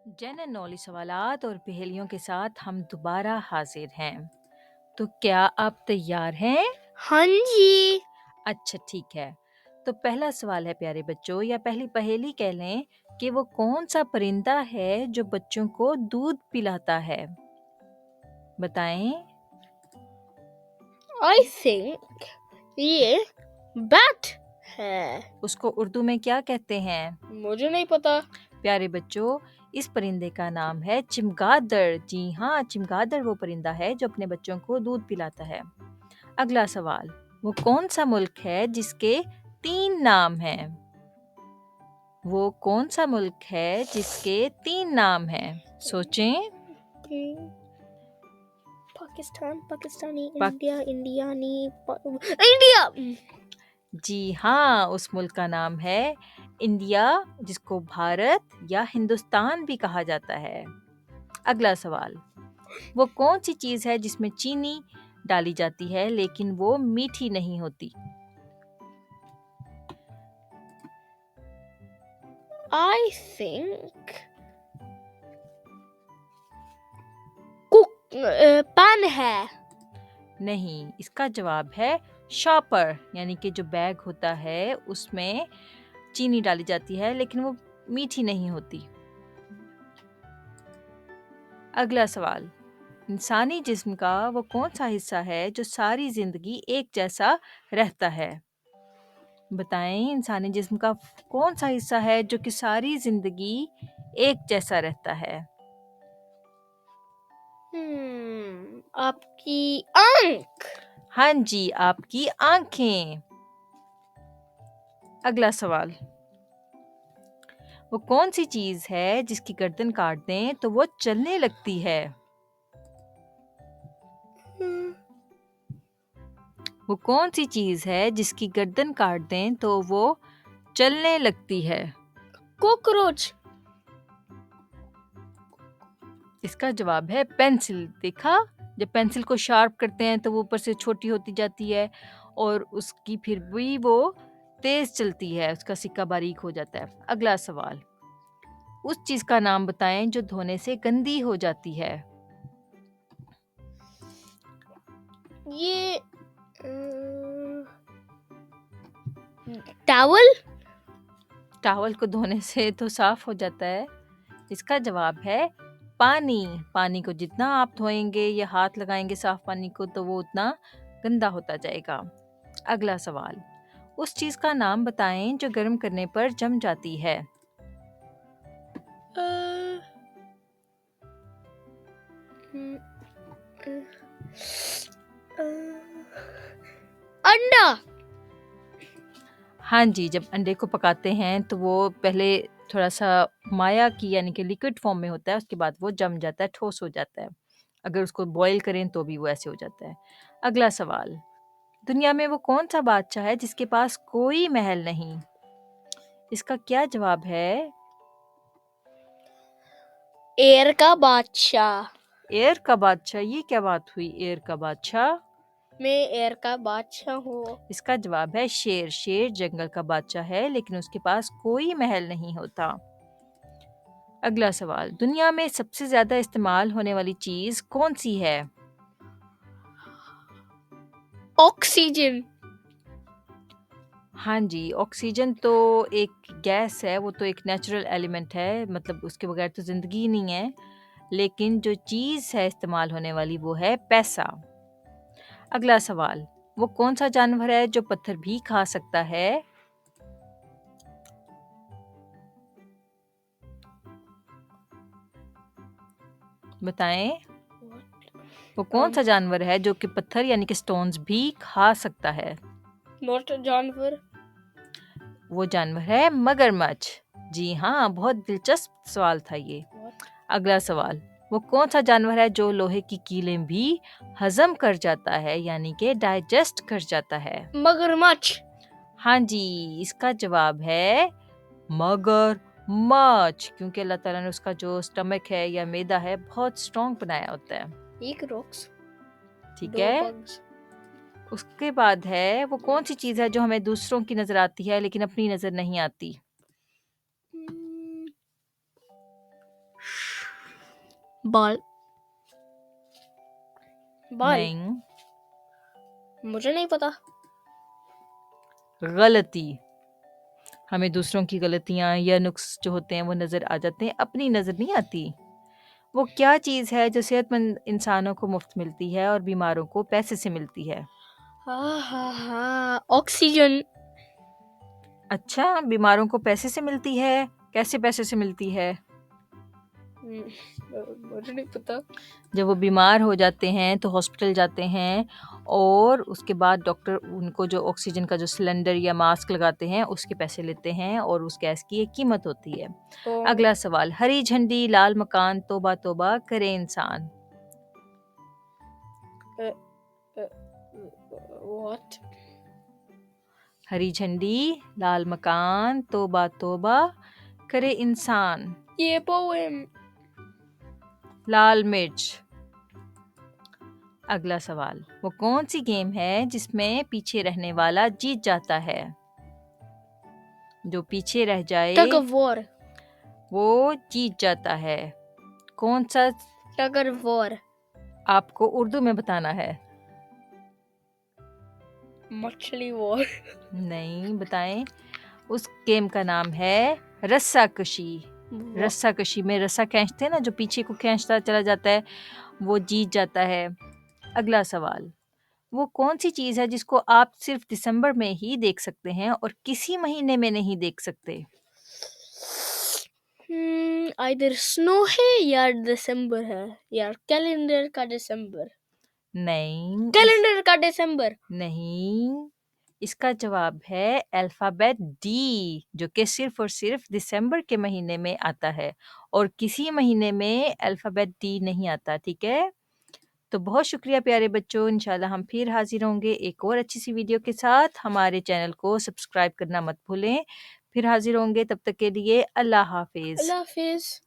General knowledge सवालात और पहेलियों के साथ हम दोबारा हाजिर हैं। तो क्या आप तैयार हैं? हाँ जी। अच्छा ठीक है। तो पहला सवाल है प्यारे बच्चों, या पहली पहेली कह लें कि वो कौन सा परिंदा है जो बच्चों को दूध पिलाता है? बताएं। आई थिंक ये बैट है। उसको उर्दू में क्या कहते हैं? मुझे नहीं पता। प्यारे बच्चों, इस परिंदे का नाम है चिमगादड़। जी हाँ, चिमगादड़ वो परिंदा है जो अपने बच्चों को दूध पिलाता है। अगला सवाल, वो कौन सा मुल्क है जिसके 3 नाम हैं? वो कौन सा मुल्क है जिसके 3 नाम हैं? सोचें। पाकिस्तान, पाकिस्तानी, पाक इंडिया, इंडियानी, इंडिया। जी हाँ, उस मुल्क का नाम है इंडिया, जिसको भारत या हिंदुस्तान भी कहा जाता है। अगला सवाल, वो कौन सी चीज़ है जिसमें चीनी डाली जाती है लेकिन वो मीठी नहीं होती? आई थिंक कुक पैन है। नहीं, इसका जवाब है शॉपर, यानी कि जो बैग होता है उसमें चीनी डाली जाती है लेकिन वो मीठी नहीं होती। अगला सवाल, इंसानी जिस्म का वो कौन सा हिस्सा है जो सारी जिंदगी एक जैसा रहता है? बताएं, इंसानी जिस्म का कौन सा हिस्सा है जो कि सारी जिंदगी एक जैसा रहता है? आपकी आंख। हाँ जी, आपकी आंखें। अगला सवाल, वो कौन सी चीज है जिसकी गर्दन काट दें तो वो चलने लगती है? वो कौन सी चीज है जिसकी गर्दन काट दें तो वो चलने लगती है? कॉकरोच। इसका जवाब है पेंसिल। देखा, जब पेंसिल को शार्प करते हैं तो वो ऊपर से छोटी होती जाती है और उसकी फिर भी वो तेज चलती है, उसका सिक्का बारीक हो जाता है। अगला सवाल, उस चीज का नाम बताएं जो धोने से गंदी हो जाती है। ये टावल। टॉवल को धोने से तो साफ हो जाता है। इसका जवाब है पानी। पानी को जितना आप धोएंगे या हाथ लगाएंगे साफ पानी को तो वो उतना गंदा होता जाएगा। अगला सवाल, उस चीज का नाम बताएं जो गर्म करने पर जम जाती है। अंडा। हाँ जी, जब अंडे को पकाते हैं तो वो पहले थोड़ा सा माया की यानी कि लिक्विड फॉर्म में होता है, उसके बाद वो जम जाता है, ठोस हो जाता है। अगर उसको बॉईल करें तो भी वो ऐसे हो जाता है। अगला सवाल, दुनिया में वो कौन सा बादशाह है जिसके पास कोई महल नहीं? इसका क्या जवाब है? एयर का बादशाह। एयर का बादशाह? ये क्या बात हुई, एयर का बादशाह? मैं एयर का बादशाह हूँ। इसका जवाब है शेर। शेर जंगल का बादशाह है लेकिन उसके पास कोई महल नहीं होता। अगला सवाल, दुनिया में सबसे ज्यादा इस्तेमाल होने वाली चीज कौन सी है? ऑक्सीजन। हाँ जी, ऑक्सीजन तो एक गैस है, वो तो एक नेचुरल एलिमेंट है, मतलब उसके बगैर तो जिंदगी ही नहीं है। लेकिन जो चीज है इस्तेमाल होने वाली वो है पैसा। अगला सवाल, वो कौन सा जानवर है जो पत्थर भी खा सकता है? बताएं, वो कौन सा जानवर है जो कि पत्थर यानी कि स्टोन्स भी खा सकता है? नॉट जानवर। वो जानवर है मगरमच्छ। जी हाँ, बहुत दिलचस्प सवाल था ये। अगला सवाल, वो कौन सा जानवर है जो लोहे की कीलें भी हजम कर जाता है यानी कि डाइजेस्ट कर जाता है? मगरमच्छ। हाँ जी, इसका जवाब है मगरमच्छ, क्योंकि अल्लाह ताला ने उसका जो स्टमक है या मैदा है बहुत स्ट्रॉन्ग बनाया होता है। एक रॉक्स। ठीक दो है। बग्स। उसके बाद है, वो कौन सी चीज है जो हमें दूसरों की नजर आती है लेकिन अपनी नजर नहीं आती? बाल बाल नहीं, मुझे नहीं पता। गलती। हमें दूसरों की गलतियां या नुक्स जो होते हैं वो नजर आ जाते हैं, अपनी नजर नहीं आती। वो क्या चीज है जो सेहतमंद इंसानों को मुफ्त मिलती है और बीमारों को पैसे से मिलती है? ऑक्सीजन। अच्छा, बीमारों को पैसे से मिलती है? कैसे पैसे से मिलती है? मुझे नहीं पता। जब वो बीमार हो जाते हैं तो हॉस्पिटल जाते हैं और उसके बाद डॉक्टर उनको जो ऑक्सीजन का जो सिलेंडर या मास्क लगाते हैं उसके पैसे लेते हैं और उस गैस की एक कीमत होती है। अगला सवाल, हरी झंडी लाल मकान तौबा तौबा करे इंसान। व्हाट? हरी झंडी लाल मकान तौबा तौबा करे इंसान। ये पोएम। लाल मिर्च। अगला सवाल, वो कौन सी गेम है जिसमें पीछे रहने वाला जीत जाता है? जो पीछे रह जाए टग ऑफ वॉर। वो जीत जाता है। कौन सा? Tug of war. आपको उर्दू में बताना है। मछली वॉर। नहीं, बताएं। उस गेम का नाम है रस्साकशी। रस्साकशी में रस्सा खींचते हैं ना, जो पीछे को खींचता चला जाता है वो जीत जाता है। अगला सवाल, वो कौन सी चीज है जिसको आप सिर्फ दिसंबर में ही देख सकते हैं और किसी महीने में नहीं देख सकते? इधर स्नो है या दिसंबर है या कैलेंडर का दिसंबर। नहीं, कैलेंडर का दिसंबर। नहीं, इसका जवाब है अल्फाबेट डी, जो कि सिर्फ और सिर्फ दिसंबर के महीने में आता है और किसी महीने में अल्फाबेट डी नहीं आता। ठीक है, तो बहुत शुक्रिया प्यारे बच्चों। इंशाल्लाह हम फिर हाजिर होंगे एक और अच्छी सी वीडियो के साथ। हमारे चैनल को सब्सक्राइब करना मत भूलें। फिर हाजिर होंगे, तब तक के लिए अल्लाह हाफिज। अल्लाह हाफिज।